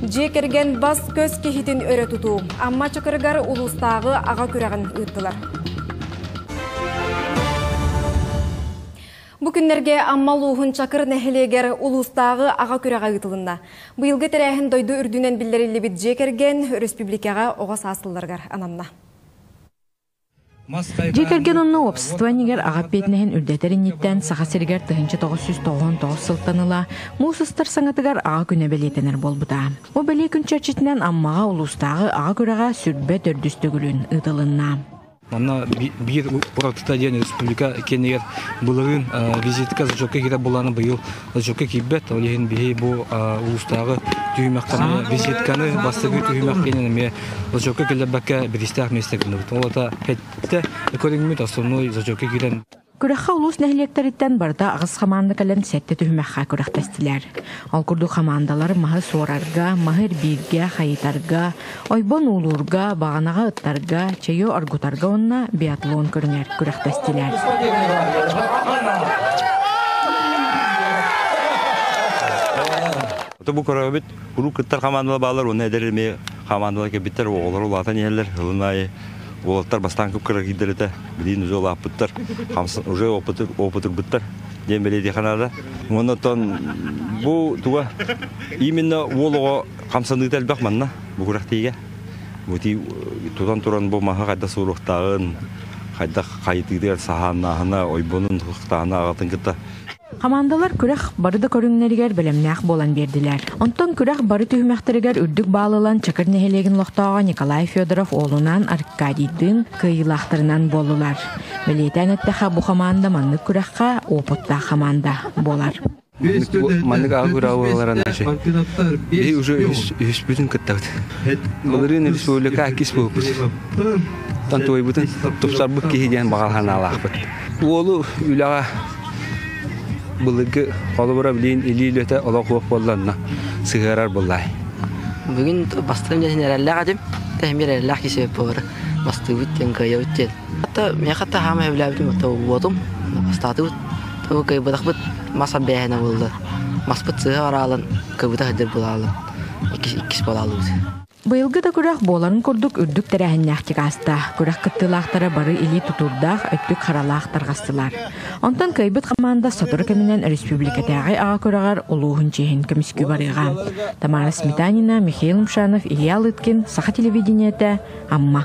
Жекерген бас көз кехитин өрі тұту. Амма чакырыгар улустағы аға күрәғін ұйттылар. Бүкінлерге аммалуғын чакыр нәхелегер улустағы аға күрәға ұйттылында. Бұйылғы тәрәхін дойду үрдінен білдерілі бит жекерген республикаға оғас асылларғар ананна. Жекерген онны обществанигер ағап бетінен үрдетерінеттен сақасыргер 1999 сылтаныла мұсыстар саңатыгар аға күне белетенер болбыда. О беле күн чәрчетінен аммаға улустағы аға күрәға сүрбе төрдістігілін ұдылынна. Манна бир уратта ден республика кенегер буларын визитка жокка кире буланы быйыл жокка кибет олеген бихи бу улустагы түймәкканы визитканы бастыгы түймәк кенен ме жокка келбәккә бристах местегне олата хетте экономик основной жокка кирен Күрәхә улус нәһилектәриттән барда агыс команда кален сәтте түймәккә күрәхтәстиләр. Ал курду командалар маһы сорарга, маһыр биргә, хайтарга, ойбон улурга, баганага ыттарга, чәйо аргутарга онна биатлон көрнәр күрәхтәстиләр. Бу көрәбит урук кыттар командалар балар, уны әдәлме командалар кебиттер оглар улатан яллар, хылынай Олаттар бастан көп кырак идерете, билин уже лапыттар, уже опытыр быттар, дем беледи ханада. Онотон бу туга именно олого камсаны телбек манна, бу кырактыйга. Бути тудан туран бу маха кайда суруктагын, кайда кайтыдыр саханнахына, ойбонун туктагына агатын кытта. Командалар күрәх барыда көрүнгнәргәр белемнәк болан бердиләр. Онтон күрәх бары түймәктәргәр үрдүк балылан чакыр нәһелеген лохтага Николай Федоров олунан Аркадийдин кыйлахтырынан болулар. Белетән әттәхә бу команда манны күрәхкә опытта команда болар. Манныга агураваларына ше. И уже үспүтүн кыттат. Буларын республика акис булып. Тантой бутын топсар бу киһидән багалхана алахбыт. Олу үләгә Булыгы колобора билин илилете олоқлық болланна сыгарар боллай. Бүгін бастығым десін әрәлләқ адым, тәхмер әрәлләқ кесеп болыр. Бастығы бүттен қайя бүттен. Мен қатта хама әвләбідім, отым, бастаты бүт. Тұғы қай бұдақ бүт, маса бәйәне болды. Мас бүт сыға аралын, қай бұдақ әдір болалын. Иккіс болалы бүт. Быйылгы да күрәх боларын күрдүк үрдүк тәрәһеннәхтик аста. Күрәх кыттылақтары бары или тутурдақ өттүк харалақтар гастылар. Онтан кайбыт команда сатыр кеминен республикатагы ага күрәгәр улуһун чехин көмискү барыга. Тамара Сметанина, Михаил Мшанов, Илья Лыткин, Саха телевидениете, Амма.